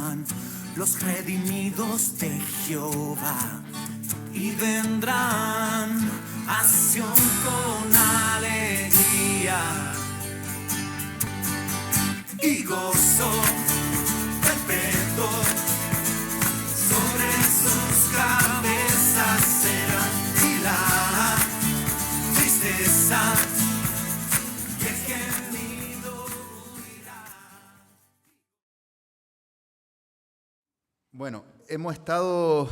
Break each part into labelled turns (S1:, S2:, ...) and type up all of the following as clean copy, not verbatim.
S1: vendrán los redimidos de Jehová, y vendrán a Sión con alegría y gozo perpetuo. Sobre sus cabezas será, y la tristeza y el gemido huirá.
S2: Bueno, hemos estado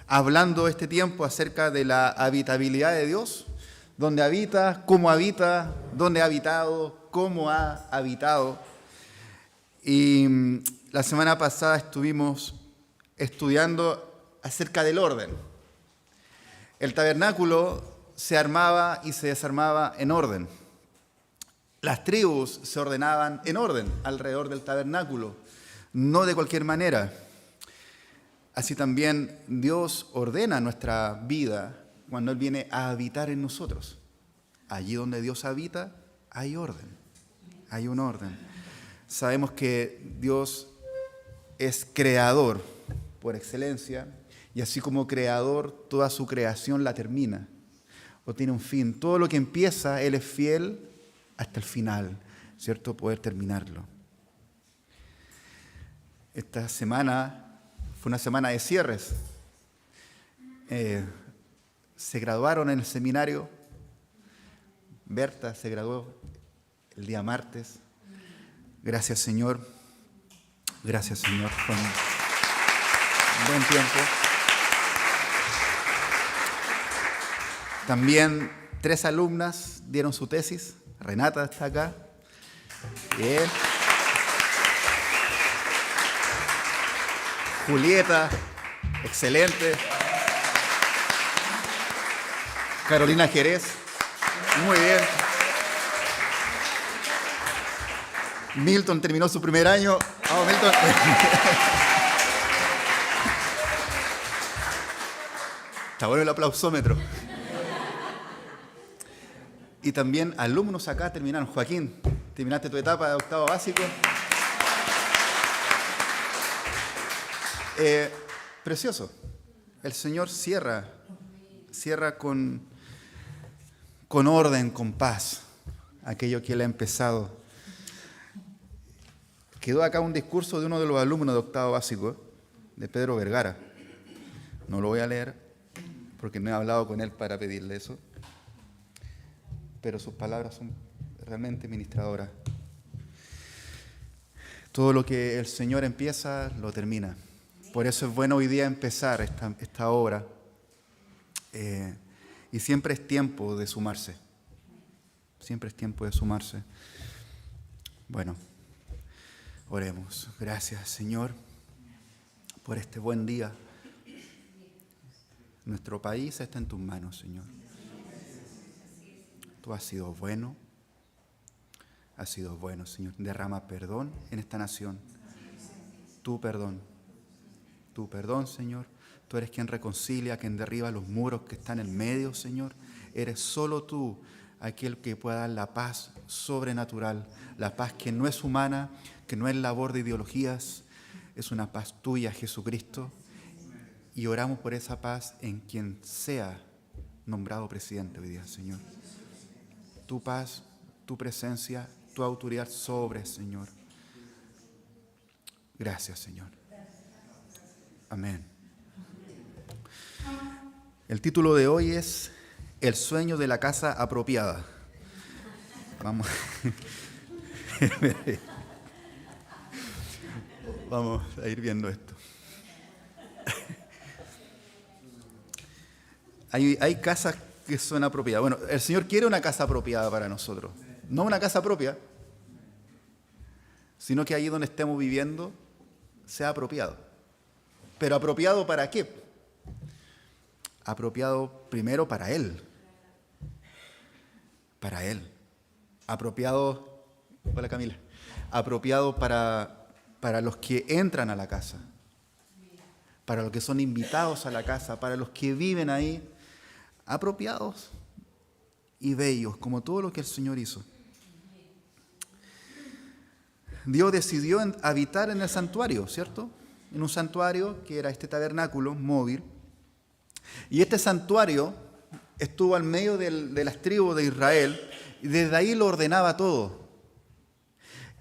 S2: hablando este tiempo acerca de la habitabilidad de Dios, dónde habita, cómo habita, dónde ha habitado, cómo ha habitado. Y la semana pasada estuvimos estudiando acerca del orden. El tabernáculo se armaba y se desarmaba en orden. Las tribus se ordenaban en orden alrededor del tabernáculo, no de cualquier manera. Así también Dios ordena nuestra vida cuando Él viene a habitar en nosotros. Allí donde Dios habita hay orden, hay un orden. Sabemos que Dios es creador por excelencia, y así como creador, toda su creación la termina o tiene un fin. Todo lo que empieza, Él es fiel hasta el final, ¿cierto? Poder terminarlo. Esta semana fue una semana de cierres. Se graduaron en el seminario. Berta se graduó el día martes. Gracias, Señor. Gracias, Señor. Fue un buen tiempo. También 3 alumnas dieron su tesis. Renata está acá. Bien. Julieta, excelente. Carolina Jerez, muy bien. Milton terminó su primer año. Vamos, Milton. Está bueno el aplausómetro. Y también alumnos acá terminaron. Joaquín, terminaste tu etapa de octavo básico. Precioso. El Señor cierra con orden, con paz, aquello que Él ha empezado. Quedó acá un discurso de uno de los alumnos de octavo básico, de Pedro Vergara. No lo voy a leer porque no he hablado con él para pedirle eso, pero sus palabras son realmente ministradoras. Todo lo que el Señor empieza, lo termina. Por eso es bueno hoy día empezar esta obra. Y siempre es tiempo de sumarse. Siempre es tiempo de sumarse. Bueno, oremos. Gracias, Señor, por este buen día. Nuestro país está en tus manos, Señor. Tú has sido bueno. Has sido bueno, Señor. Derrama perdón en esta nación. Tu perdón, Señor. Tú eres quien reconcilia, quien derriba los muros que están en medio, Señor. Eres solo tú aquel que pueda dar la paz sobrenatural, la paz que no es humana, que no es labor de ideologías, es una paz tuya, Jesucristo. Y oramos por esa paz en quien sea nombrado presidente hoy día, Señor. Tu paz, tu presencia, tu autoridad sobre, Señor. Gracias, Señor. Amén. El título de hoy es El sueño de la casa apropiada. Vamos. Vamos a ir viendo esto. Hay casas que son apropiadas. Bueno, el Señor quiere una casa apropiada para nosotros. No una casa propia, sino que allí donde estemos viviendo sea apropiado. ¿Pero apropiado para qué? Apropiado primero para Él. Para Él. Apropiado, hola Camila, apropiado para los que entran a la casa, para los que son invitados a la casa, para los que viven ahí, apropiados y bellos, como todo lo que el Señor hizo. Dios decidió habitar en el santuario, ¿cierto? En un santuario que era este tabernáculo móvil. Y este santuario estuvo al medio de las tribus de Israel y desde ahí lo ordenaba todo.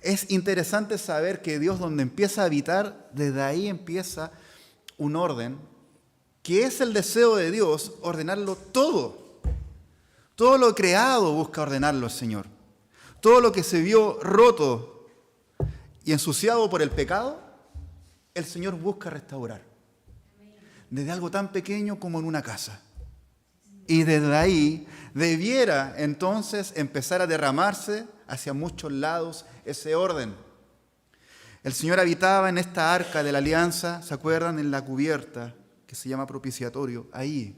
S2: Es interesante saber que Dios, donde empieza a habitar, desde ahí empieza un orden, que es el deseo de Dios, ordenarlo todo. Todo lo creado busca ordenarlo el Señor. Todo lo que se vio roto y ensuciado por el pecado, el Señor busca restaurar. Desde algo tan pequeño como en una casa. Y desde ahí debiera entonces empezar a derramarse hacia muchos lados ese orden. El Señor habitaba en esta arca de la alianza, ¿se acuerdan? En la cubierta que se llama propiciatorio, ahí,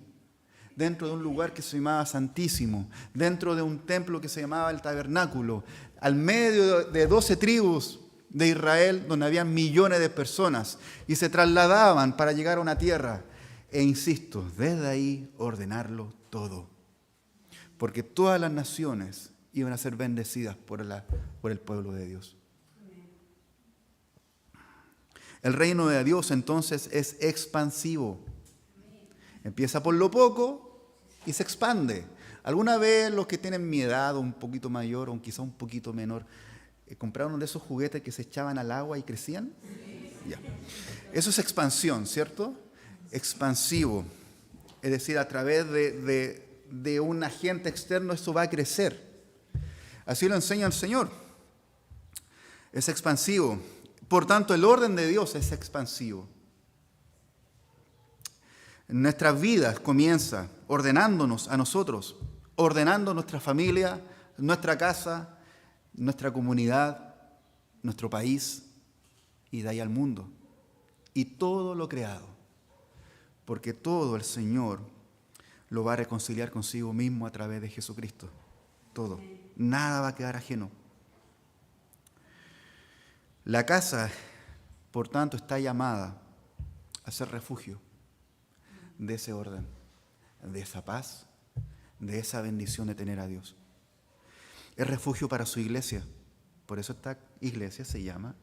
S2: dentro de un lugar que se llamaba Santísimo, dentro de un templo que se llamaba el Tabernáculo, al medio de 12 tribus de Israel, donde había millones de personas, y se trasladaban para llegar a una tierra. E insisto, desde ahí ordenarlo todo. Porque todas las naciones iban a ser bendecidas por el pueblo de Dios. El reino de Dios entonces es expansivo. Empieza por lo poco y se expande. ¿Alguna vez los que tienen mi edad o un poquito mayor o quizá un poquito menor compraron de esos juguetes que se echaban al agua y crecían? Ya. Eso es expansión, ¿cierto? Expansivo. Es decir, a través de un agente externo eso va a crecer. Así lo enseña el Señor. Es expansivo. Por tanto, el orden de Dios es expansivo. Nuestras vidas comienza ordenándonos a nosotros, ordenando nuestra familia, nuestra casa, nuestra comunidad, nuestro país y de ahí al mundo. Y todo lo creado. Porque todo el Señor lo va a reconciliar consigo mismo a través de Jesucristo. Todo. Nada va a quedar ajeno. La casa, por tanto, está llamada a ser refugio de ese orden, de esa paz, de esa bendición de tener a Dios. Es refugio para su iglesia. Por eso esta iglesia se llama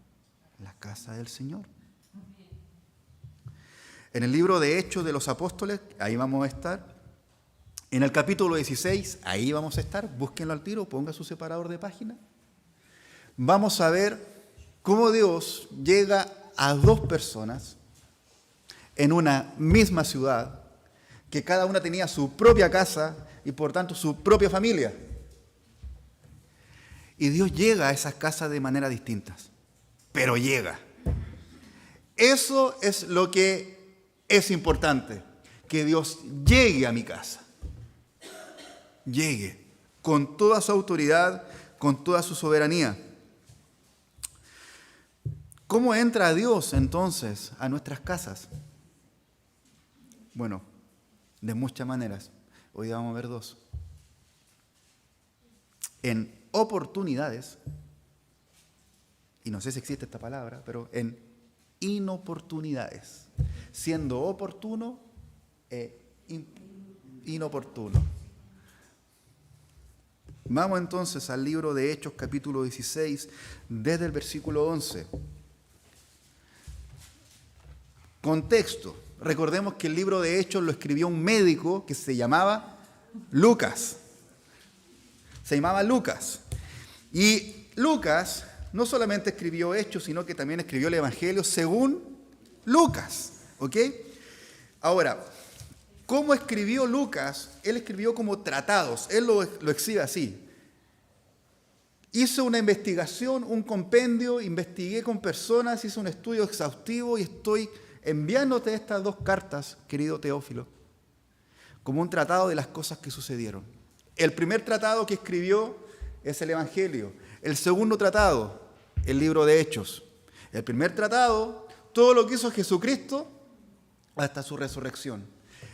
S2: la casa del Señor. En el libro de Hechos de los Apóstoles, ahí vamos a estar. En el capítulo 16, ahí vamos a estar. Búsquenlo al tiro, ponga su separador de página. Vamos a ver cómo Dios llega a dos personas en una misma ciudad, que cada una tenía su propia casa y por tanto su propia familia. Y Dios llega a esas casas de manera distintas, pero llega. Eso es lo que es importante, que Dios llegue a mi casa. Llegue con toda su autoridad, con toda su soberanía. ¿Cómo entra Dios entonces a nuestras casas? Bueno, de muchas maneras. Hoy vamos a ver dos. En oportunidades, y no sé si existe esta palabra, pero en inoportunidades, siendo oportuno e inoportuno. Vamos entonces al libro de Hechos, capítulo 16, desde el versículo 11. Contexto. Recordemos que el libro de Hechos lo escribió un médico que se llamaba Lucas. Se llamaba Lucas. Y Lucas no solamente escribió Hechos, sino que también escribió el Evangelio según Lucas. ¿Ok? Ahora, ¿cómo escribió Lucas? Él escribió como tratados. Él lo exhibe así. Hizo una investigación, un compendio, investigué con personas, hice un estudio exhaustivo y estoy enviándote estas dos cartas, querido Teófilo, como un tratado de las cosas que sucedieron. El primer tratado que escribió es el Evangelio. El segundo tratado, el libro de Hechos. El primer tratado, todo lo que hizo Jesucristo hasta su resurrección.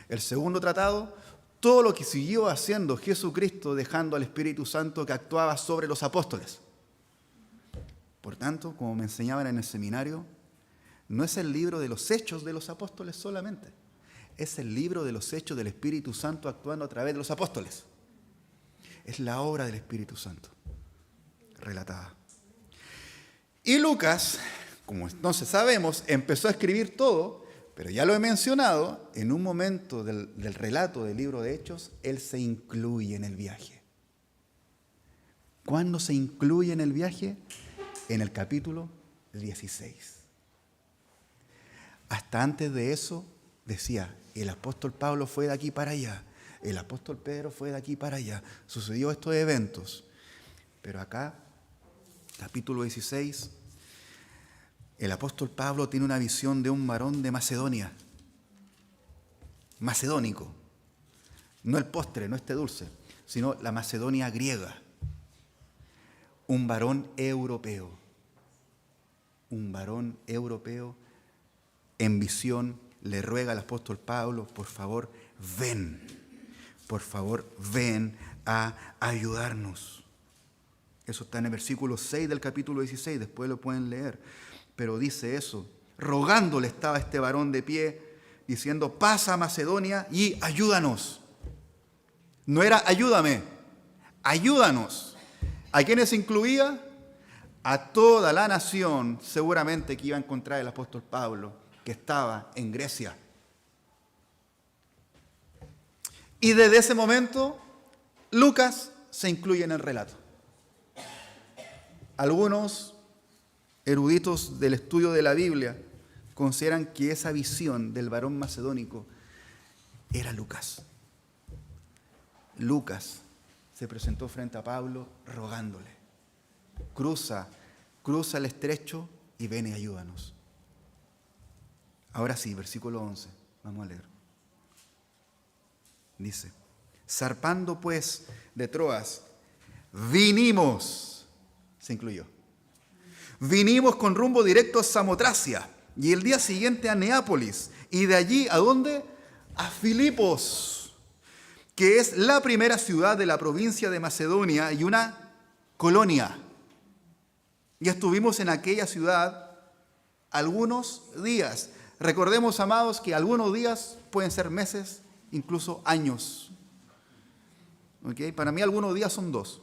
S2: El segundo tratado, todo lo que siguió haciendo Jesucristo, dejando al Espíritu Santo que actuaba sobre los apóstoles. Por tanto, como me enseñaban en el seminario, no es el libro de los hechos de los apóstoles solamente. Es el libro de los hechos del Espíritu Santo actuando a través de los apóstoles. Es la obra del Espíritu Santo relatada. Y Lucas, como entonces sabemos, empezó a escribir todo, pero ya lo he mencionado, en un momento del relato del libro de Hechos, él se incluye en el viaje. ¿Cuándo se incluye en el viaje? En el capítulo 16. Hasta antes de eso decía, el apóstol Pablo fue de aquí para allá, el apóstol Pedro fue de aquí para allá, sucedió estos eventos. Pero acá, capítulo 16, el apóstol Pablo tiene una visión de un varón de Macedonia, macedónico, no el postre, no este dulce, sino la Macedonia griega, un varón europeo en visión le ruega al apóstol Pablo, por favor, ven a ayudarnos. Eso está en el versículo 6 del capítulo 16, después lo pueden leer. Pero dice eso, rogándole estaba este varón de pie, diciendo, pasa a Macedonia y ayúdanos. No era ayúdame, ayúdanos. ¿A quiénes incluía? A toda la nación, seguramente que iba a encontrar el apóstol Pablo, que estaba en Grecia. Y desde ese momento, Lucas se incluye en el relato. Algunos eruditos del estudio de la Biblia consideran que esa visión del varón macedónico era Lucas. Lucas se presentó frente a Pablo rogándole, cruza el estrecho y ven y ayúdanos. Ahora sí, versículo 11, vamos a leer. Dice, zarpando pues de Troas, se incluyó. Vinimos con rumbo directo a Samotracia y el día siguiente a Neápolis y de allí ¿a dónde? A Filipos, que es la primera ciudad de la provincia de Macedonia y una colonia. Y estuvimos en aquella ciudad algunos días. Recordemos, amados, que algunos días pueden ser meses, incluso años. ¿Okay? Para mí algunos días son 2.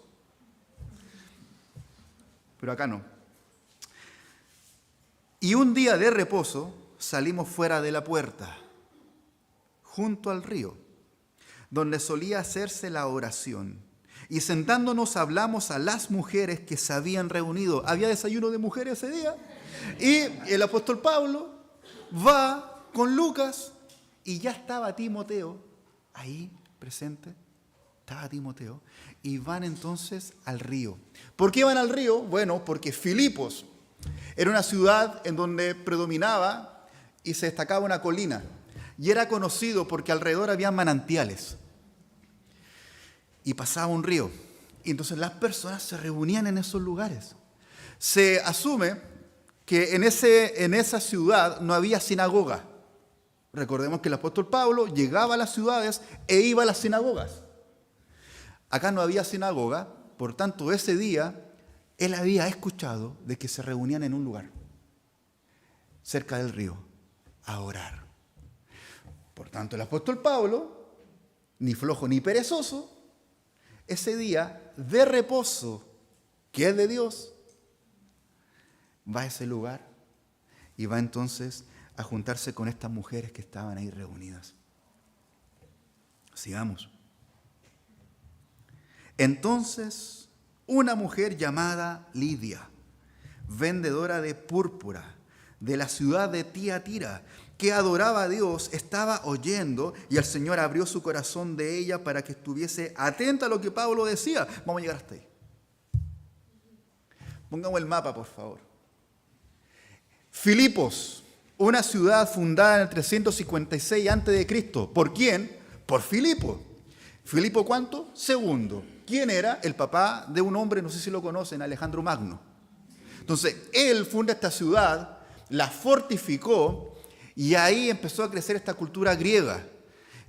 S2: Pero acá no. Y un día de reposo salimos fuera de la puerta, junto al río, donde solía hacerse la oración. Y sentándonos hablamos a las mujeres que se habían reunido. Había desayuno de mujeres ese día. Y el apóstol Pablo va con Lucas y ya estaba Timoteo ahí presente. Estaba Timoteo. Y van entonces al río. ¿Por qué van al río? Bueno, porque Filipos era una ciudad en donde predominaba y se destacaba una colina. Y era conocido porque alrededor había manantiales. Y pasaba un río. Y entonces las personas se reunían en esos lugares. Se asume que en esa ciudad no había sinagoga. Recordemos que el apóstol Pablo llegaba a las ciudades e iba a las sinagogas. Acá no había sinagoga, por tanto ese día él había escuchado de que se reunían en un lugar, cerca del río, a orar. Por tanto el apóstol Pablo, ni flojo ni perezoso, ese día de reposo, que es de Dios, va a ese lugar y va entonces a juntarse con estas mujeres que estaban ahí reunidas. Sigamos. Entonces, una mujer llamada Lidia, vendedora de púrpura de la ciudad de Tiatira, que adoraba a Dios, estaba oyendo y el Señor abrió su corazón de ella para que estuviese atenta a lo que Pablo decía. Vamos a llegar hasta ahí. Pongamos el mapa, por favor. Filipos, una ciudad fundada en el 356 a.C. ¿Por quién? Por Filipo. ¿Filipo cuánto? Segundo. ¿Quién era? El papá de un hombre, no sé si lo conocen, Alejandro Magno. Entonces, él funda esta ciudad, la fortificó y ahí empezó a crecer esta cultura griega.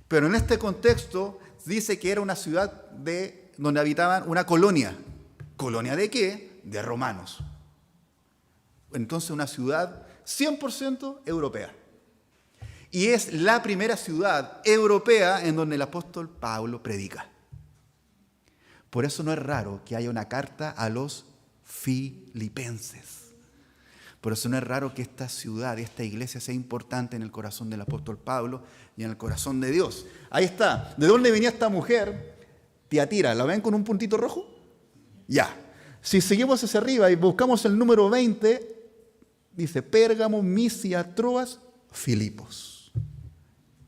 S2: Pero en este contexto dice que era una ciudad donde habitaban una colonia. ¿Colonia de qué? De romanos. Entonces una ciudad 100% europea. Y es la primera ciudad europea en donde el apóstol Pablo predica. Por eso no es raro que haya una carta a los filipenses. Por eso no es raro que esta ciudad, esta iglesia sea importante en el corazón del apóstol Pablo y en el corazón de Dios. Ahí está. ¿De dónde venía esta mujer? Tiatira. ¿La ven con un puntito rojo? Ya. Si seguimos hacia arriba y buscamos el número 20, dice Pérgamo, Misia, Troas, Filipos.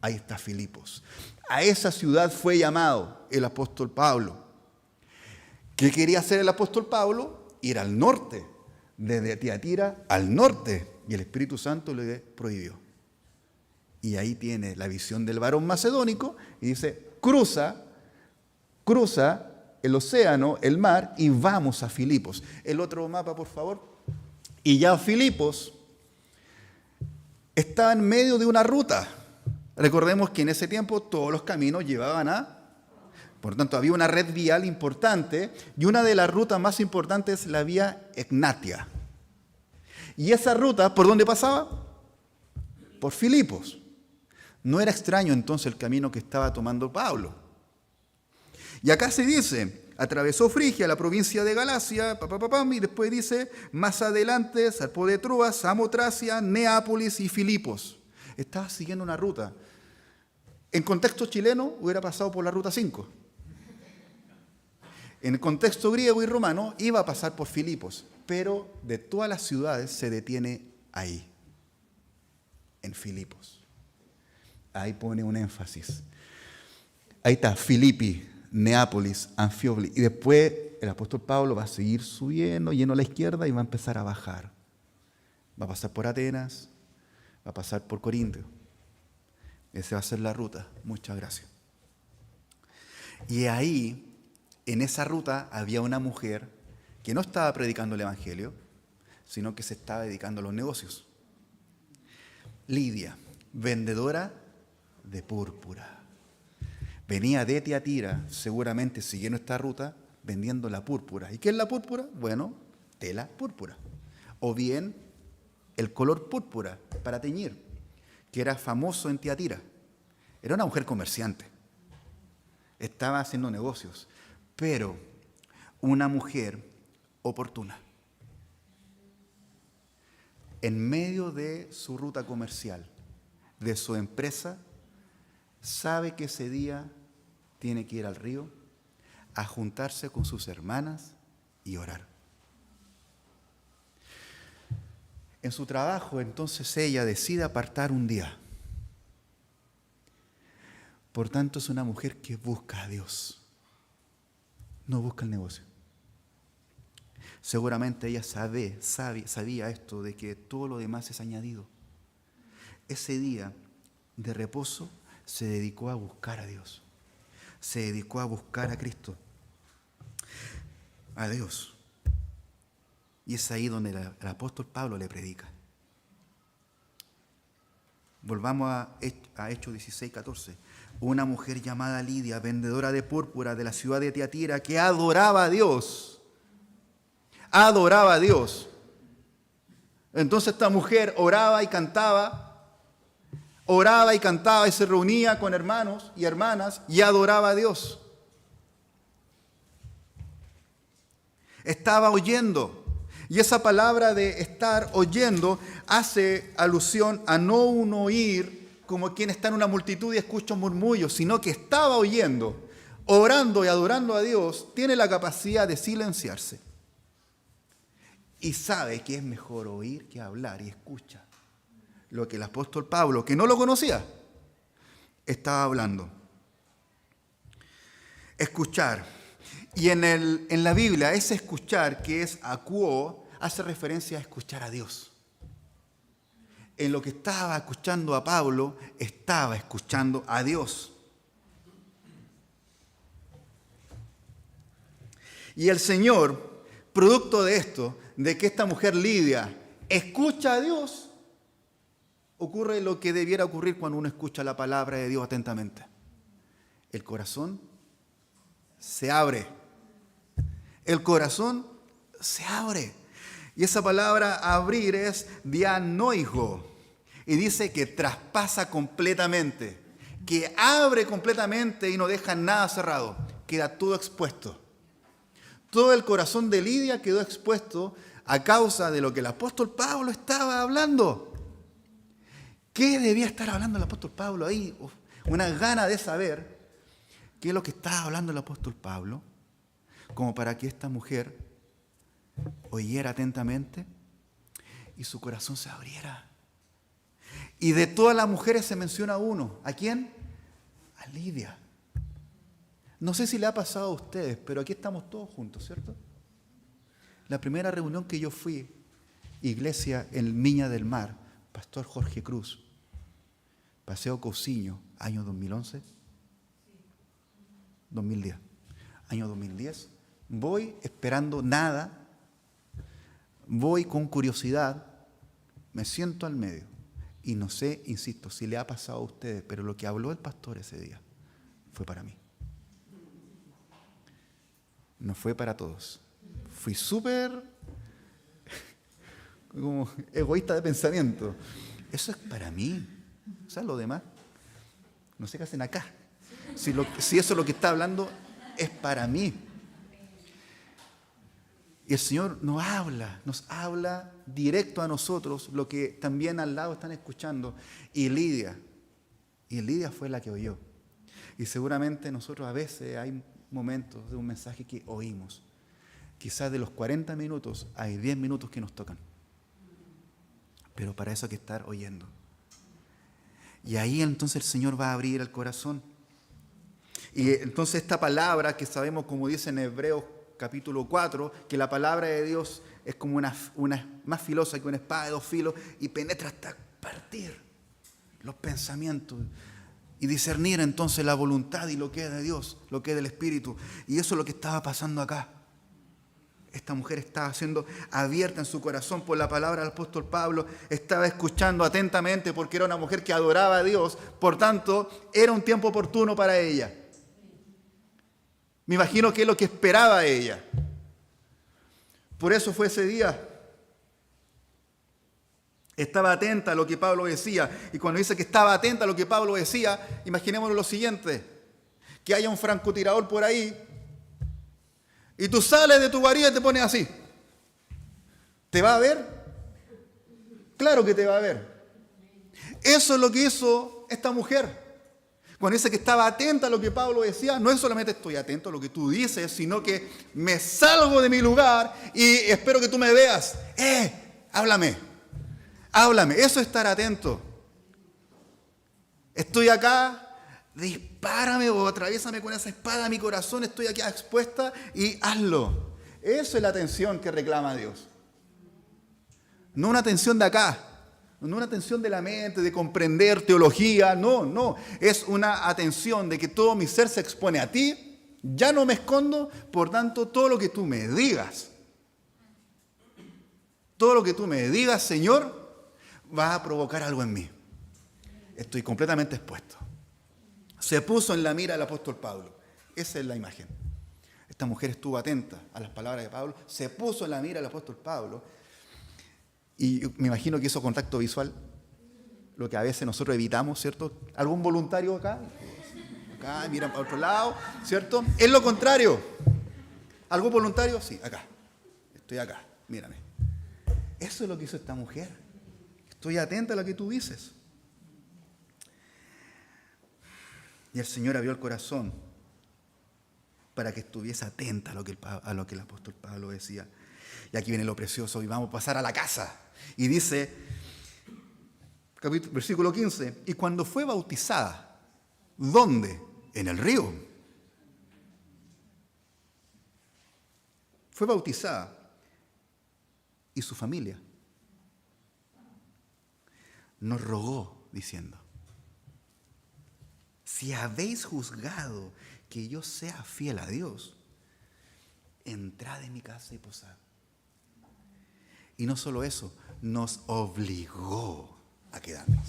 S2: Ahí está Filipos. A esa ciudad fue llamado el apóstol Pablo. ¿Qué quería hacer el apóstol Pablo? Ir al norte. Desde Tiatira al norte, y el Espíritu Santo le prohibió. Y ahí tiene la visión del varón macedónico y dice, cruza el océano, el mar, y vamos a Filipos. El otro mapa, por favor. Y ya Filipos estaba en medio de una ruta. Recordemos que en ese tiempo todos los caminos llevaban a... Por lo tanto, había una red vial importante y una de las rutas más importantes es la vía Egnatia. Y esa ruta, ¿por dónde pasaba? Por Filipos. No era extraño entonces el camino que estaba tomando Pablo. Y acá se dice, atravesó Frigia, la provincia de Galacia, y después dice, más adelante zarpó de Troas, Samotracia, Neápolis y Filipos. Estaba siguiendo una ruta. En contexto chileno hubiera pasado por la ruta 5. En el contexto griego y romano iba a pasar por Filipos, pero de todas las ciudades se detiene ahí, en Filipos. Ahí pone un énfasis. Ahí está, Filipi, Neápolis, Anfípolis. Y después el apóstol Pablo va a seguir subiendo, yendo a la izquierda y va a empezar a bajar. Va a pasar por Atenas, va a pasar por Corinto. Esa va a ser la ruta. Muchas gracias. Y ahí... En esa ruta había una mujer que no estaba predicando el Evangelio, sino que se estaba dedicando a los negocios. Lidia, vendedora de púrpura. Venía de Tiatira, seguramente siguiendo esta ruta, vendiendo la púrpura. ¿Y qué es la púrpura? Bueno, tela púrpura. O bien el color púrpura para teñir, que era famoso en Tiatira. Era una mujer comerciante. Estaba haciendo negocios. Pero una mujer oportuna. En medio de su ruta comercial, de su empresa, sabe que ese día tiene que ir al río a juntarse con sus hermanas y orar. En su trabajo, entonces ella decide apartar un día. Por tanto, es una mujer que busca a Dios. No busca el negocio. Seguramente ella sabía esto de que todo lo demás es añadido. Ese día de reposo se dedicó a buscar a Dios. Se dedicó a buscar a Cristo, a Dios. Y es ahí donde el apóstol Pablo le predica. Volvamos a Hechos 16:14. Una mujer llamada Lidia, vendedora de púrpura de la ciudad de Tiatira, que adoraba a Dios. Adoraba a Dios. Entonces esta mujer oraba y cantaba y se reunía con hermanos y hermanas y adoraba a Dios. Estaba oyendo. Y esa palabra de estar oyendo hace alusión a no uno oír como quien está en una multitud y escucha un murmullo, sino que estaba oyendo, orando y adorando a Dios, tiene la capacidad de silenciarse. Y sabe que es mejor oír que hablar y escucha lo que el apóstol Pablo, que no lo conocía, estaba hablando. Escuchar. Y en la Biblia, ese escuchar que es akuo, hace referencia a escuchar a Dios. En lo que estaba escuchando a Pablo, estaba escuchando a Dios. Y el Señor, producto de esto, de que esta mujer Lidia escucha a Dios, ocurre lo que debiera ocurrir cuando uno escucha la palabra de Dios atentamente. El corazón se abre. El corazón se abre. Y esa palabra abrir es dianoigo. Y dice que traspasa completamente, que abre completamente y no deja nada cerrado. Queda todo expuesto. Todo el corazón de Lidia quedó expuesto a causa de lo que el apóstol Pablo estaba hablando. ¿Qué debía estar hablando el apóstol Pablo ahí? Una gana de saber qué es lo que estaba hablando el apóstol Pablo, como para que esta mujer oyera atentamente y su corazón se abriera. Y de todas las mujeres se menciona uno. ¿A quién? A Lidia. No sé si le ha pasado a ustedes, pero aquí estamos todos juntos, ¿cierto? La primera reunión que yo fui, iglesia en Viña del Mar, Pastor Jorge Cruz, Paseo Cousiño, año 2011, 2010, año 2010. Voy esperando nada, voy con curiosidad, me siento al medio y no sé, insisto, si le ha pasado a ustedes, pero lo que habló el pastor ese día fue para mí. No fue para todos. Fui súper como egoísta de pensamiento. Eso es para mí. O sea, lo demás, no sé qué hacen acá. Si eso es lo que está hablando, es para mí. Y el Señor nos habla directo a nosotros, lo que también al lado están escuchando. Y Lidia fue la que oyó. Y seguramente nosotros a veces hay momentos de un mensaje que oímos. Quizás de los 40 minutos hay 10 minutos que nos tocan. Pero para eso hay que estar oyendo. Y ahí entonces el Señor va a abrir el corazón. Y entonces esta palabra que sabemos, como dice en Hebreos capítulo 4, que la palabra de Dios es como una más filosa que una espada de dos filos y penetra hasta partir los pensamientos y discernir entonces la voluntad y lo que es de Dios, lo que es del Espíritu. Y eso es lo que estaba pasando acá. Esta mujer estaba siendo abierta en su corazón por la palabra del apóstol Pablo, estaba escuchando atentamente porque era una mujer que adoraba a Dios, por tanto, era un tiempo oportuno para ella. Me imagino que es lo que esperaba ella. Por eso fue ese día. Estaba atenta a lo que Pablo decía. Y cuando dice que estaba atenta a lo que Pablo decía, imaginémonos lo siguiente: que haya un francotirador por ahí y tú sales de tu guarida y te pones así. ¿Te va a ver? Claro que te va a ver. Eso es lo que hizo esta mujer. Cuando dice que estaba atenta a lo que Pablo decía, no es solamente estoy atento a lo que tú dices, sino que me salgo de mi lugar y espero que tú me veas. Háblame. Eso es estar atento. Estoy acá, dispárame o atraviésame con esa espada a mi corazón, estoy aquí expuesta y hazlo. Eso es la atención que reclama Dios. No una atención de acá. No una atención de la mente, de comprender teología, no. Es una atención de que todo mi ser se expone a ti, ya no me escondo, por tanto, todo lo que tú me digas, Señor, va a provocar algo en mí. Estoy completamente expuesto. Se puso en la mira del apóstol Pablo. Esa es la imagen. Esta mujer estuvo atenta a las palabras de Pablo, se puso en la mira del apóstol Pablo. Y me imagino que hizo contacto visual, lo que a veces nosotros evitamos, ¿cierto? ¿Algún voluntario acá? Acá, miran para otro lado, ¿cierto? Es lo contrario. ¿Algún voluntario? Sí, acá. Estoy acá, mírame. Eso es lo que hizo esta mujer. Estoy atenta a lo que tú dices. Y el Señor abrió el corazón para que estuviese atenta a lo que el apóstol Pablo decía. Y aquí viene lo precioso y vamos a pasar a la casa. Y dice, versículo 15, y cuando fue bautizada, ¿dónde? En el río. Fue bautizada. Y su familia nos rogó diciendo, si habéis juzgado que yo sea fiel a Dios, entrad en mi casa y posad. Y no solo eso, nos obligó a quedarnos.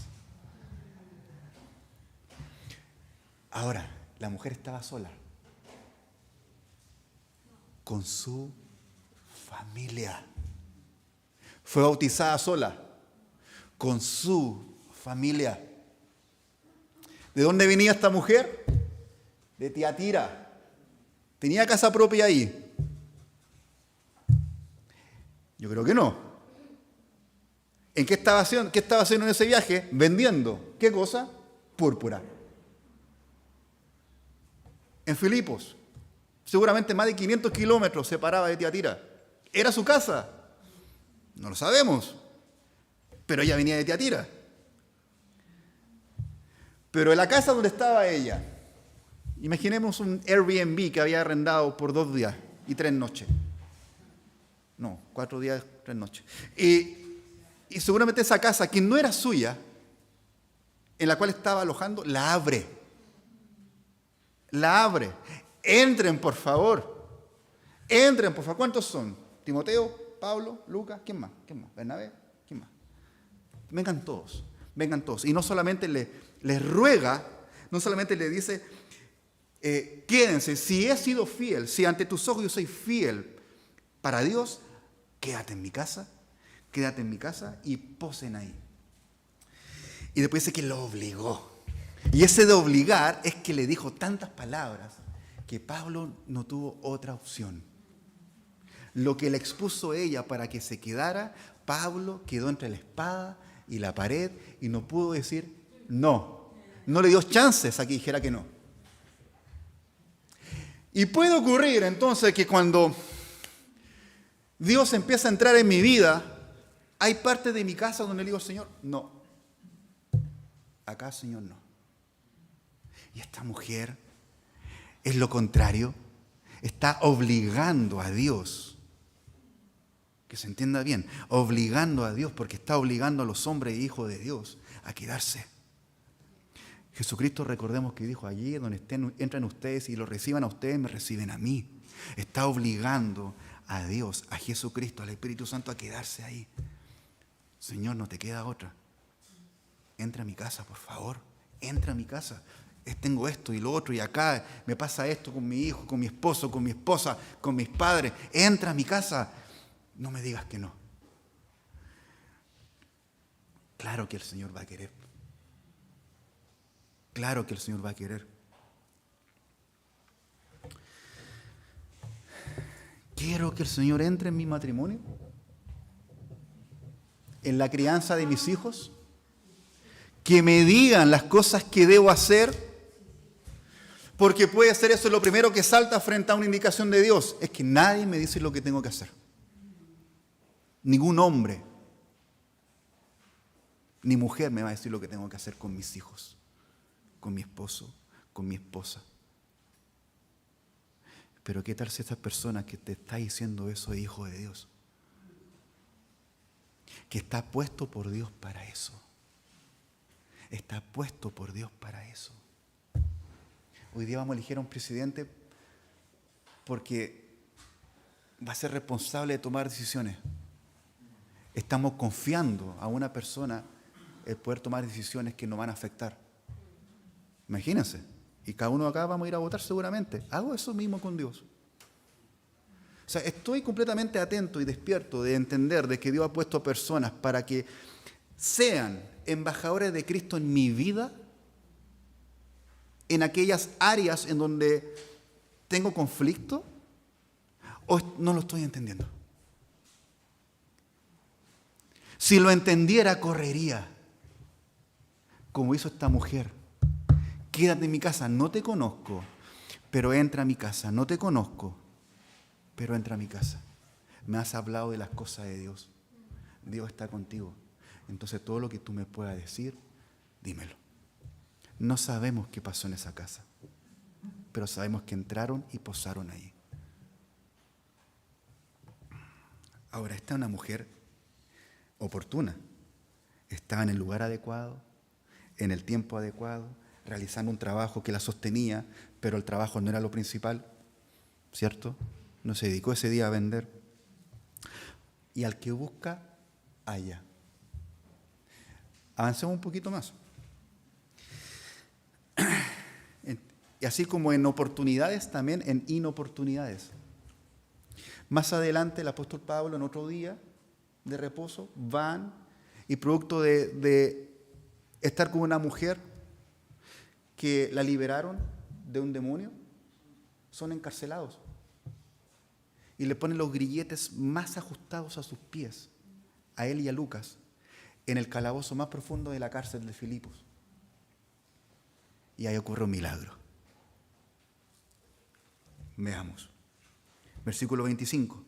S2: Ahora, la mujer estaba sola, con su familia. Fue bautizada sola, con su familia. ¿De dónde venía esta mujer? De Tiatira. Tenía casa propia ahí. Yo creo que no. ¿En qué estaba haciendo? ¿Qué estaba haciendo en ese viaje? Vendiendo. ¿Qué cosa? Púrpura. En Filipos. Seguramente más de 500 kilómetros separaba de Tiatira. ¿Era su casa? No lo sabemos. Pero ella venía de Tiatira. Pero en la casa donde estaba ella, imaginemos un Airbnb que había arrendado por 2 días y 3 noches. No, 4 días, 3 noches. Y seguramente esa casa, que no era suya, en la cual estaba alojando, la abre. La abre. Entren, por favor. Entren, por favor. ¿Cuántos son? Timoteo, Pablo, Lucas, ¿quién más? ¿Quién más? Bernabé, ¿quién más? Vengan todos, vengan todos. Y no solamente les ruega, no solamente le dice, quédense, si he sido fiel, si ante tus ojos yo soy fiel para Dios, quédate en mi casa y posen ahí. Y después dice que lo obligó. Y ese de obligar es que le dijo tantas palabras que Pablo no tuvo otra opción. Lo que le expuso ella para que se quedara, Pablo quedó entre la espada y la pared y no pudo decir no. No le dio chances a que dijera que no. Y puede ocurrir entonces que cuando Dios empieza a entrar en mi vida, hay partes de mi casa donde le digo, Señor, no. Acá, Señor, no. Y esta mujer es lo contrario. Está obligando a Dios. Que se entienda bien. Obligando a Dios porque está obligando a los hombres e hijos de Dios a quedarse. Jesucristo, recordemos que dijo, allí donde entran ustedes y lo reciban a ustedes, me reciben a mí. Está obligando a Dios, a Jesucristo, al Espíritu Santo a quedarse ahí. Señor, no te queda otra. Entra a mi casa, por favor. Entra a mi casa. Tengo esto y lo otro y acá me pasa esto con mi hijo, con mi esposo, con mi esposa, con mis padres. Entra a mi casa. No me digas que no. Claro que el Señor va a querer. Claro que el Señor va a querer. Quiero que el Señor entre en mi matrimonio, en la crianza de mis hijos, que me digan las cosas que debo hacer, porque puede ser eso lo primero que salta frente a una indicación de Dios, es que nadie me dice lo que tengo que hacer. Ningún hombre, ni mujer me va a decir lo que tengo que hacer con mis hijos, con mi esposo, con mi esposa. Pero ¿qué tal si esta persona que te está diciendo eso es hijo de Dios? Que está puesto por Dios para eso. Está puesto por Dios para eso. Hoy día vamos a elegir a un presidente porque va a ser responsable de tomar decisiones. Estamos confiando a una persona el poder tomar decisiones que nos van a afectar. Imagínense. Y cada uno acá vamos a ir a votar seguramente. Hago eso mismo con Dios. O sea, estoy completamente atento y despierto de entender de que Dios ha puesto personas para que sean embajadores de Cristo en mi vida, en aquellas áreas en donde tengo conflicto, o no lo estoy entendiendo. Si lo entendiera, correría, como hizo esta mujer. Quédate en mi casa, no te conozco, pero entra a mi casa. No te conozco, pero entra a mi casa. Me has hablado de las cosas de Dios. Dios está contigo. Entonces todo lo que tú me puedas decir, dímelo. No sabemos qué pasó en esa casa, pero sabemos que entraron y posaron ahí. Ahora, esta es una mujer oportuna. Estaba en el lugar adecuado, en el tiempo adecuado, realizando un trabajo que la sostenía, pero el trabajo no era lo principal, ¿cierto? No se dedicó ese día a vender. Y al que busca, halla. Avancemos un poquito más. Y así como en oportunidades, también en inoportunidades. Más adelante el apóstol Pablo, en otro día de reposo, van y producto de estar con una mujer que la liberaron de un demonio, son encarcelados. y le pone los grilletes más ajustados a sus pies, a él y a Lucas, en el calabozo más profundo de la cárcel de Filipos. Y ahí ocurre un milagro. Veamos. Versículo 25.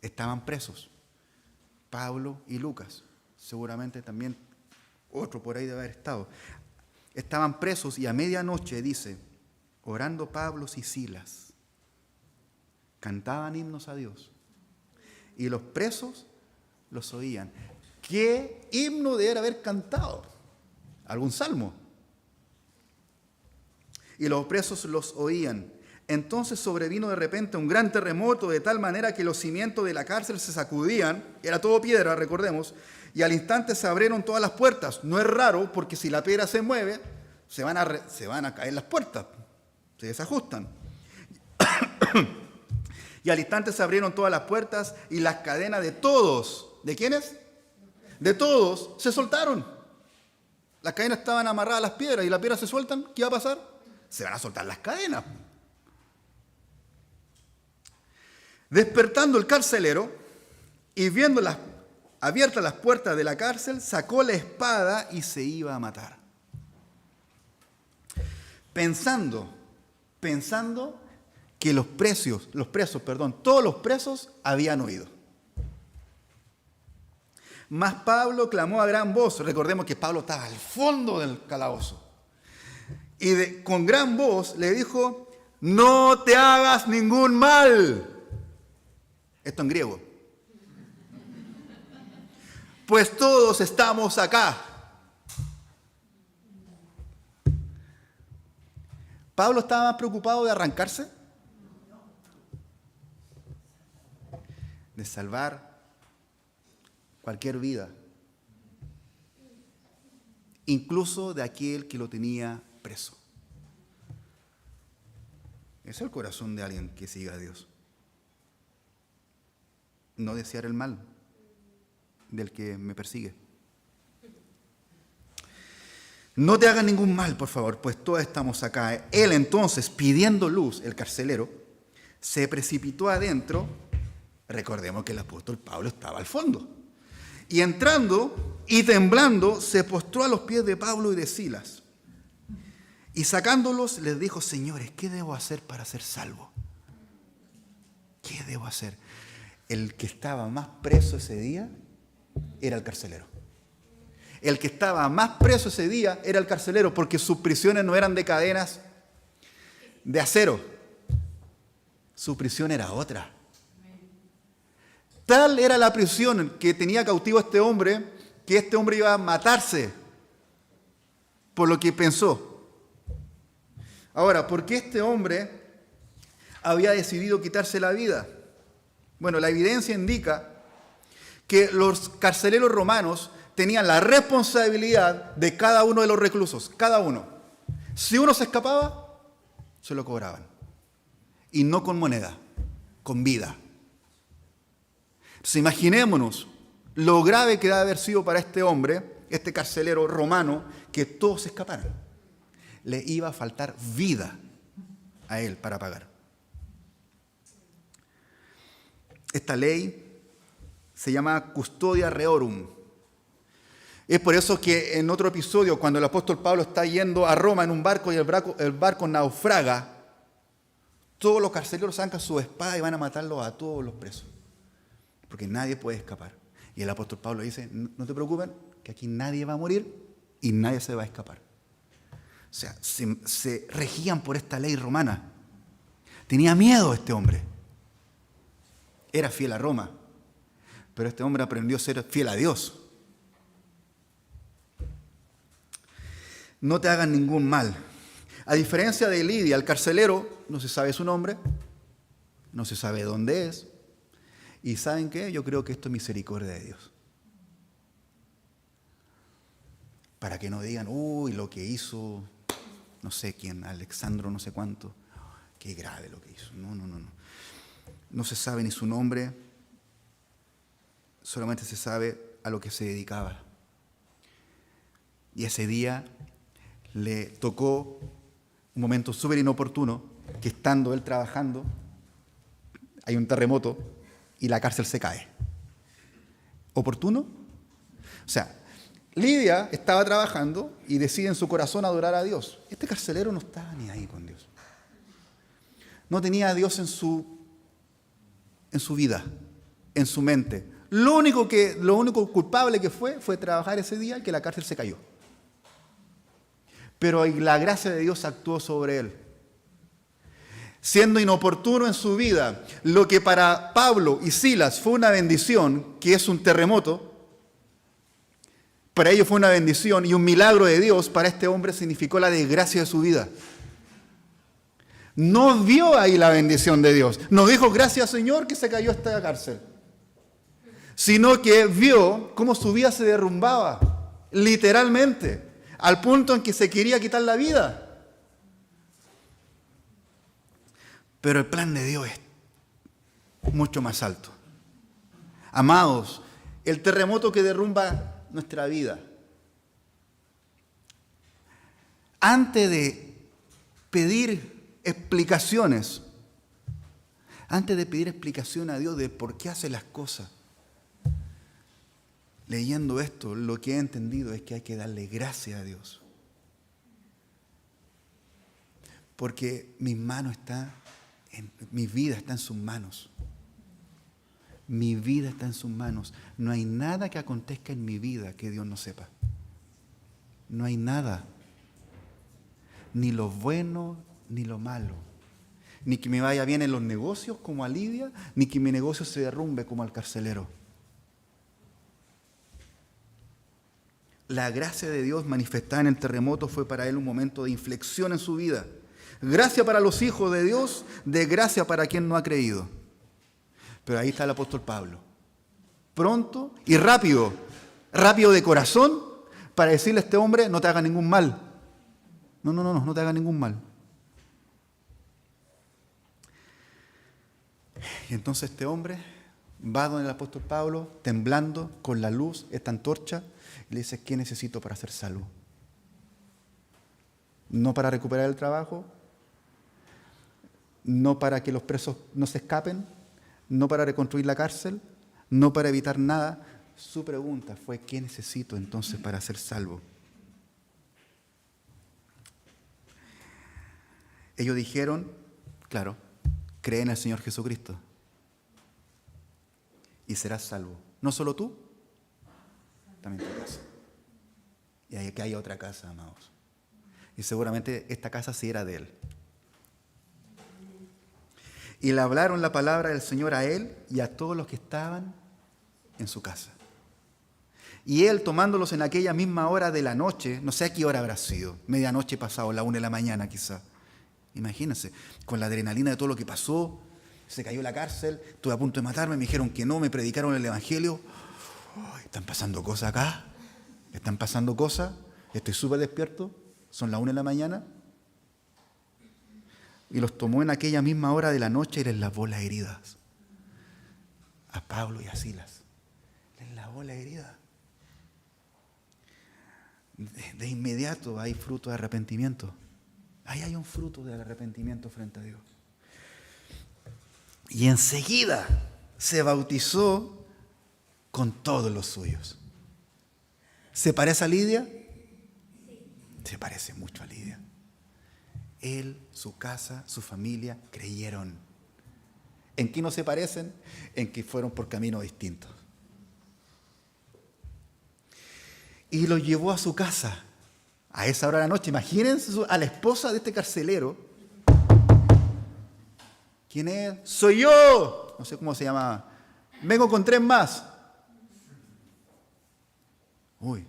S2: Estaban presos Pablo y Lucas. Seguramente también otro por ahí debe haber estado. Estaban presos y a medianoche, dice, orando Pablo y Silas, cantaban himnos a Dios. Y los presos los oían. ¿Qué himno debe haber cantado? ¿Algún salmo? Y los presos los oían. Entonces sobrevino de repente un gran terremoto, de tal manera que los cimientos de la cárcel se sacudían, era todo piedra, recordemos, y al instante se abrieron todas las puertas. No es raro, porque si la piedra se mueve, se van a caer las puertas, se desajustan. Y al instante se abrieron todas las puertas y las cadenas de todos, ¿de quiénes? De todos, se soltaron. Las cadenas estaban amarradas a las piedras y las piedras se sueltan, ¿qué va a pasar? Se van a soltar las cadenas. Despertando el carcelero y viendo abiertas las puertas de la cárcel, sacó la espada y se iba a matar. Pensando que todos los presos habían oído. Mas Pablo clamó a gran voz. Recordemos que Pablo estaba al fondo del calabozo. Y con gran voz le dijo: no te hagas ningún mal. Esto en griego. Pues todos estamos acá. ¿Pablo estaba más preocupado de arrancarse? De salvar cualquier vida, incluso de aquel que lo tenía preso. Ese es el corazón de alguien que sigue a Dios. No desear el mal del que me persigue. No te hagan ningún mal, por favor, pues todos estamos acá. Él entonces, pidiendo luz, el carcelero, se precipitó adentro. Recordemos que el apóstol Pablo estaba al fondo. Y entrando y temblando, se postró a los pies de Pablo y de Silas. Y sacándolos, les dijo: señores, ¿qué debo hacer para ser salvo? ¿Qué debo hacer? El que estaba más preso ese día era el carcelero. El que estaba más preso ese día era el carcelero, porque sus prisiones no eran de cadenas de acero. Su prisión era otra. Tal era la prisión que tenía cautivo a este hombre, que este hombre iba a matarse por lo que pensó. Ahora, ¿por qué este hombre había decidido quitarse la vida? Bueno, la evidencia indica que los carceleros romanos tenían la responsabilidad de cada uno de los reclusos, cada uno. Si uno se escapaba, se lo cobraban. Y no con moneda, con vida. Entonces, imaginémonos lo grave que debe haber sido para este hombre, este carcelero romano, que todos se escaparan. Le iba a faltar vida a él para pagar. Esta ley se llama custodia reorum. Es por eso que en otro episodio, cuando el apóstol Pablo está yendo a Roma en un barco y el barco naufraga, todos los carceleros sacan su espada y van a matarlos a todos los presos. Porque nadie puede escapar. Y el apóstol Pablo dice: no te preocupes, que aquí nadie va a morir y nadie se va a escapar. O sea, se regían por esta ley romana. Tenía miedo este hombre. Era fiel a Roma, pero este hombre aprendió a ser fiel a Dios. No te hagan ningún mal. A diferencia de Lidia, el carcelero, no se sabe su nombre, no se sabe dónde es. ¿Y saben qué? Yo creo que esto es misericordia de Dios. Para que no digan: uy, lo que hizo, no sé quién, Alexandro, no sé cuánto. Qué grave lo que hizo. No. No se sabe ni su nombre, solamente se sabe a lo que se dedicaba. Y ese día le tocó un momento súper inoportuno, que estando él trabajando, hay un terremoto y la cárcel se cae. ¿Oportuno? O sea, Lidia estaba trabajando y decide en su corazón adorar a Dios. Este carcelero no estaba ni ahí con Dios. No tenía a Dios en su vida, en su mente. Lo único culpable que fue trabajar ese día y que la cárcel se cayó. Pero la gracia de Dios actuó sobre él. Siendo inoportuno en su vida, lo que para Pablo y Silas fue una bendición, que es un terremoto, para ellos fue una bendición y un milagro de Dios, para este hombre significó la desgracia de su vida. No vio ahí la bendición de Dios. No dijo, gracias Señor que se cayó esta cárcel. Sino que vio cómo su vida se derrumbaba, literalmente, al punto en que se quería quitar la vida. Pero el plan de Dios es mucho más alto. Amados, el terremoto que derrumba nuestra vida, antes de pedir explicaciones a Dios de por qué hace las cosas, leyendo esto, lo que he entendido es que hay que darle gracias a Dios. Porque mi vida está en sus manos. Mi vida está en sus manos. No hay nada que acontezca en mi vida que Dios no sepa. No hay nada. Ni lo bueno, ni lo malo. Ni que me vaya bien en los negocios como a Lidia, ni que mi negocio se derrumbe como al carcelero. La gracia de Dios manifestada en el terremoto fue para él un momento de inflexión en su vida. Gracia para los hijos de Dios, desgracia para quien no ha creído. Pero ahí está el apóstol Pablo. Pronto y rápido de corazón, para decirle a este hombre, no te haga ningún mal. No te haga ningún mal. Y entonces este hombre va donde el apóstol Pablo, temblando, con la luz, esta antorcha, y le dice, ¿qué necesito para ser salvo? No para recuperar el trabajo, no para que los presos no se escapen, no para reconstruir la cárcel, no para evitar nada. Su pregunta fue, ¿qué necesito entonces para ser salvo? Ellos dijeron, claro, cree en el Señor Jesucristo y serás salvo. No solo tú, también tu casa. Y aquí hay otra casa, amados. Y seguramente esta casa sí era de él. Y le hablaron la palabra del Señor a él y a todos los que estaban en su casa. Y él, tomándolos en aquella misma hora de la noche, no sé a qué hora habrá sido, medianoche pasado, la 1 de la mañana quizá. Imagínense, con la adrenalina de todo lo que pasó, se cayó la cárcel, estuve a punto de matarme, me dijeron que no, me predicaron el evangelio. ¿Están pasando cosas acá? ¿Están pasando cosas? Estoy súper despierto, son las 1 de la mañana. Y los tomó en aquella misma hora de la noche y les lavó las heridas. A Pablo y a Silas. Les lavó la herida. De inmediato hay fruto de arrepentimiento. Ahí hay un fruto del arrepentimiento frente a Dios. Y enseguida se bautizó con todos los suyos. ¿Se parece a Lidia? Se parece mucho a Lidia. Él, su casa, su familia creyeron. ¿En qué no se parecen? En que fueron por caminos distintos. Y lo llevó a su casa a esa hora de la noche. Imagínense a la esposa de este carcelero. ¿Quién es? ¡Soy yo! No sé cómo se llamaba. Vengo con 3 más. Uy.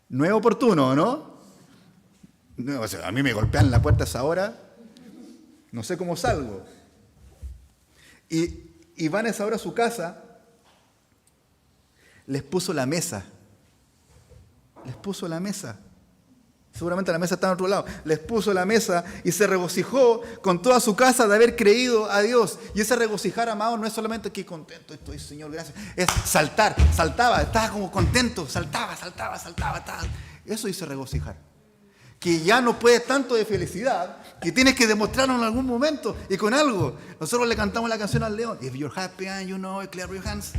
S2: No es oportuno, ¿no? No, o sea, a mí me golpean la puerta a esa hora. No sé cómo salgo. Y van a esa hora a su casa. Les puso la mesa. Les puso la mesa. Seguramente la mesa está en otro lado. Les puso la mesa y se regocijó con toda su casa de haber creído a Dios. Y ese regocijar, amado, no es solamente que contento estoy, Señor, gracias. Es saltar, saltaba, estaba como contento, saltaba. Eso dice regocijar. que ya no puedes tanto de felicidad, que tienes que demostrarlo en algún momento y con algo. Nosotros le cantamos la canción al león, If you're happy and you know it, clap your hands.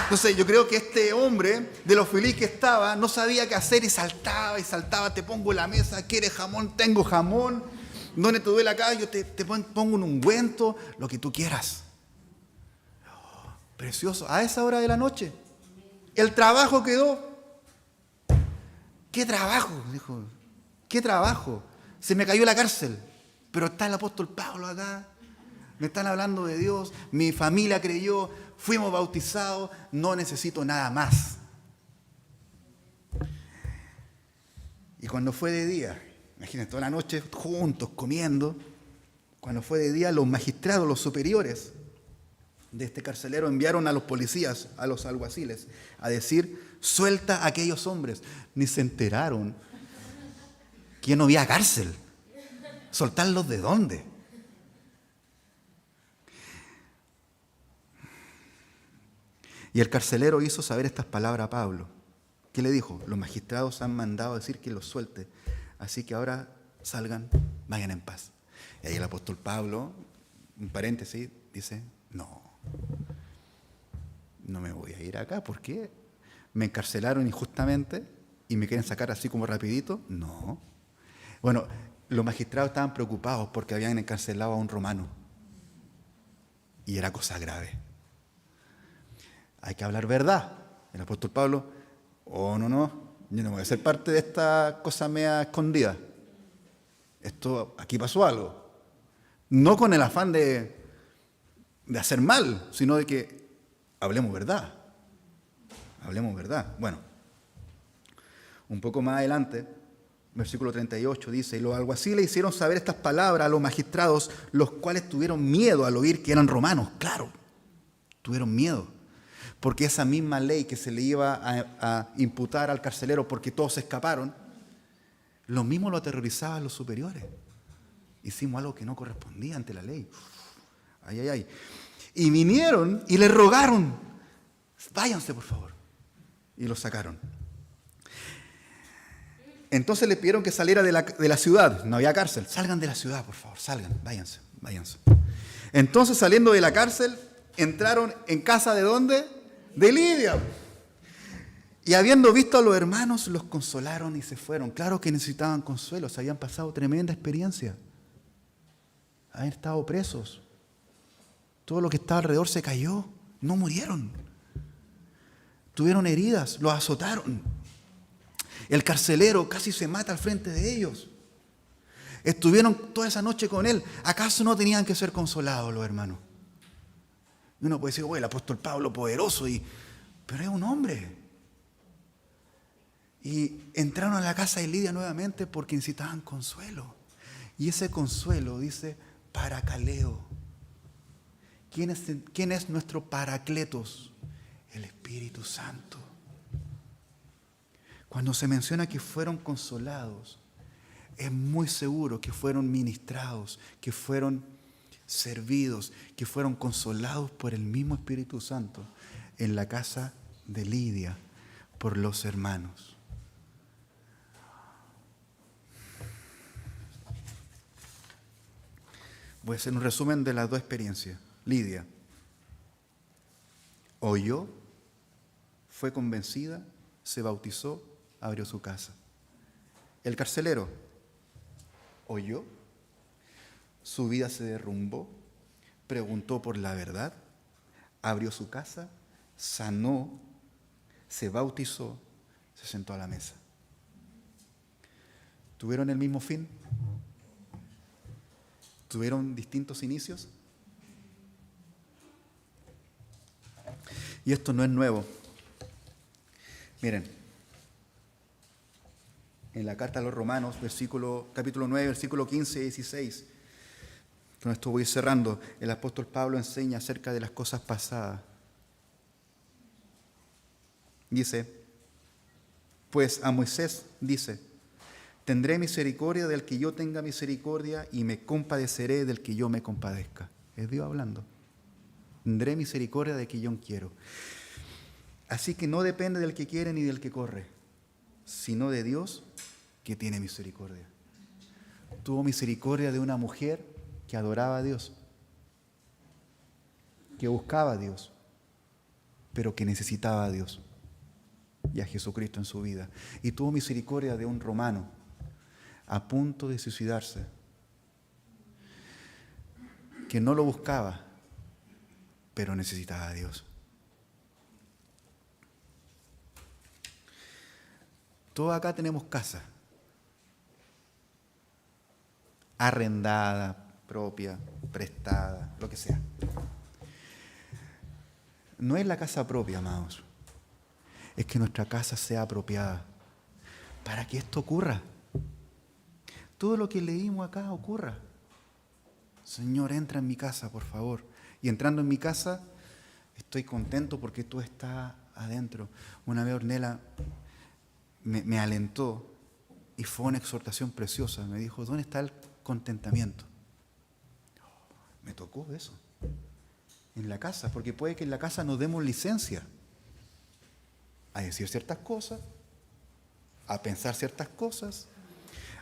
S2: Entonces yo creo que este hombre, de lo feliz que estaba, no sabía qué hacer y saltaba, te pongo la mesa, ¿quieres jamón? Tengo jamón. ¿Dónde te duele acá? Yo te pongo un ungüento, lo que tú quieras. Oh, precioso, a esa hora de la noche. El trabajo quedó. ¿Qué trabajo? Dijo. ¿Qué trabajo? Se me cayó la cárcel, pero está el apóstol Pablo acá. Me están hablando de Dios, mi familia creyó, fuimos bautizados, no necesito nada más. Y cuando fue de día, imagínense, toda la noche juntos, comiendo, cuando fue de día, los magistrados, los superiores de este carcelero enviaron a los policías, a los alguaciles, a decir, suelta a aquellos hombres. Ni se enteraron que no había cárcel. ¿Soltarlos de dónde? Y el carcelero hizo saber estas palabras a Pablo. ¿Qué le dijo? Los magistrados han mandado a decir que los suelte. Así que ahora salgan, vayan en paz. Y ahí el apóstol Pablo, un paréntesis, dice, no me voy a ir acá. ¿Por qué? ¿Me encarcelaron injustamente y me quieren sacar así como rapidito? No. Bueno, los magistrados estaban preocupados porque habían encarcelado a un romano. Y era cosa grave. Hay que hablar verdad. El apóstol Pablo, no, yo no voy a ser parte de esta cosa media escondida. Aquí pasó algo. No con el afán de hacer mal, sino de que hablemos verdad. Hablemos verdad. Bueno, un poco más adelante, versículo 38 dice, y los alguaciles hicieron saber estas palabras a los magistrados, los cuales tuvieron miedo al oír que eran romanos. Claro, tuvieron miedo. Porque esa misma ley que se le iba a imputar al carcelero porque todos se escaparon, lo mismo lo aterrorizaba a los superiores. Hicimos algo que no correspondía ante la ley. Ay. Y vinieron y le rogaron, váyanse por favor. Y los sacaron. Entonces le pidieron que saliera de la ciudad. No había cárcel. Salgan de la ciudad, por favor. Salgan, váyanse. Entonces, saliendo de la cárcel, entraron en casa ¿de dónde? De Lidia. Y habiendo visto a los hermanos, los consolaron y se fueron. Claro que necesitaban consuelo. Se habían pasado tremenda experiencia. Habían estado presos. Todo lo que estaba alrededor se cayó. No murieron. Tuvieron heridas. Los azotaron. El carcelero casi se mata al frente de ellos. Estuvieron toda esa noche con él. ¿Acaso no tenían que ser consolados los hermanos? Y uno puede decir, el apóstol Pablo poderoso, pero es un hombre. Y entraron a la casa de Lidia nuevamente porque necesitaban consuelo. Y ese consuelo dice paracaleo. ¿Quién es nuestro paracletos? El Espíritu Santo. Cuando se menciona que fueron consolados, es muy seguro que fueron ministrados, que fueron servidos, que fueron consolados por el mismo Espíritu Santo en la casa de Lidia, por los hermanos. Voy a hacer un resumen de las dos experiencias. Lidia oyó, fue convencida, se bautizó, abrió su casa. El carcelero oyó, su vida se derrumbó, preguntó por la verdad, abrió su casa, sanó, se bautizó, se sentó a la mesa. ¿Tuvieron el mismo fin? ¿Tuvieron distintos inicios? Y esto no es nuevo. Miren, en la carta a los Romanos, capítulo 9, versículo 15 y 16, con esto voy cerrando, el apóstol Pablo enseña acerca de las cosas pasadas. Dice, pues a Moisés dice, tendré misericordia del que yo tenga misericordia y me compadeceré del que yo me compadezca. Es Dios hablando. Tendré misericordia de que yo quiero. Así que no depende del que quiere ni del que corre, sino de Dios que tiene misericordia. Tuvo misericordia de una mujer que adoraba a Dios, que buscaba a Dios, pero que necesitaba a Dios y a Jesucristo en su vida. Y tuvo misericordia de un romano a punto de suicidarse, que no lo buscaba, pero necesitaba a Dios. Todos acá tenemos casa, arrendada, propia, prestada, lo que sea. No es la casa propia, amados. Es que nuestra casa sea apropiada para que esto ocurra. Todo lo que leímos acá ocurra. Señor, entra en mi casa, por favor. Y entrando en mi casa, estoy contento porque tú estás adentro. Una vez Ornella me alentó y fue una exhortación preciosa. Me dijo, ¿dónde está el contentamiento? Me tocó eso. En la casa, porque puede que en la casa nos demos licencia a decir ciertas cosas, a pensar ciertas cosas,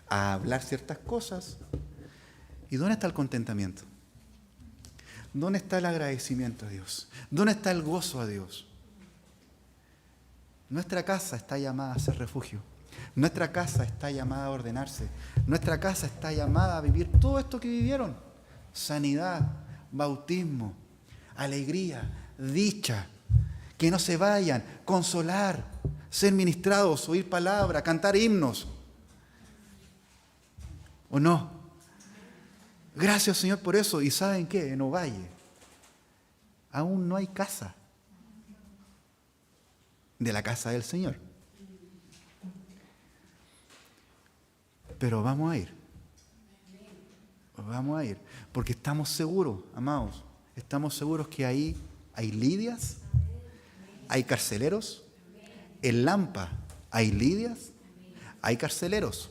S2: a hablar ciertas cosas. ¿Y dónde está el contentamiento? ¿Dónde está el agradecimiento a Dios? ¿Dónde está el gozo a Dios? Nuestra casa está llamada a ser refugio. Nuestra casa está llamada a ordenarse. Nuestra casa está llamada a vivir todo esto que vivieron. Sanidad, bautismo, alegría, dicha, que no se vayan, consolar, ser ministrados, oír palabra, cantar himnos. ¿O no? Gracias, Señor, por eso. ¿Y saben qué? En Ovalle aún no hay casa de la casa del Señor. Pero vamos a ir. Vamos a ir. Porque estamos seguros, amados. Estamos seguros que ahí hay lidias, hay carceleros. En Lampa hay lidias, hay carceleros.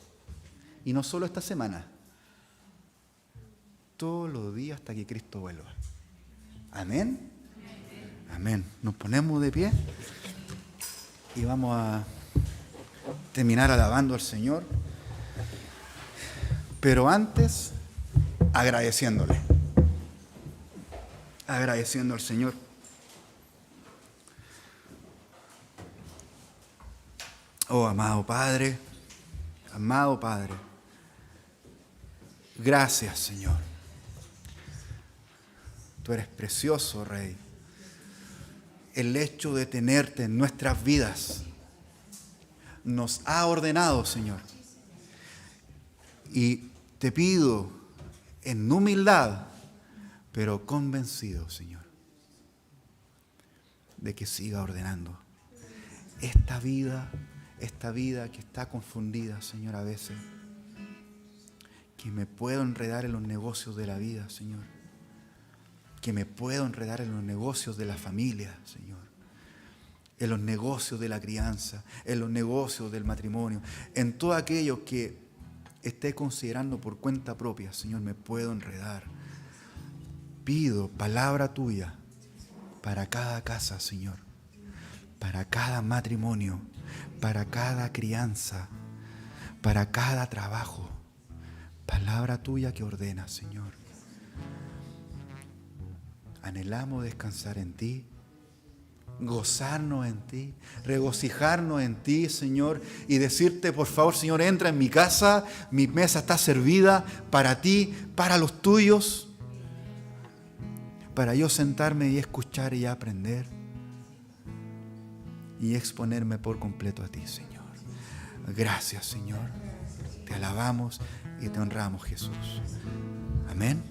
S2: Y no solo esta semana. Todos los días hasta que Cristo vuelva. Amén. Amén. Nos ponemos de pie y vamos a terminar alabando al Señor. Pero antes, agradeciéndole. Agradeciendo al Señor. Oh, amado Padre, gracias, Señor. Tú eres precioso, Rey. El hecho de tenerte en nuestras vidas nos ha ordenado, Señor. Y te pido en humildad, pero convencido, Señor, de que siga ordenando esta vida que está confundida, Señor, a veces, que me puedo enredar en los negocios de la vida, Señor, que me puedo enredar en los negocios de la familia, Señor, en los negocios de la crianza, en los negocios del matrimonio, en todo aquello que esté considerando por cuenta propia, Señor, me puedo enredar. Pido palabra tuya para cada casa, Señor, para cada matrimonio, para cada crianza, para cada trabajo. Palabra tuya que ordena, Señor. Anhelamos descansar en ti, gozarnos en ti, regocijarnos en ti, Señor, y decirte, por favor, Señor, entra en mi casa, mi mesa está servida para ti, para los tuyos, para yo sentarme y escuchar y aprender y exponerme por completo a ti, Señor. Gracias, Señor. Te alabamos y te honramos, Jesús. Amén.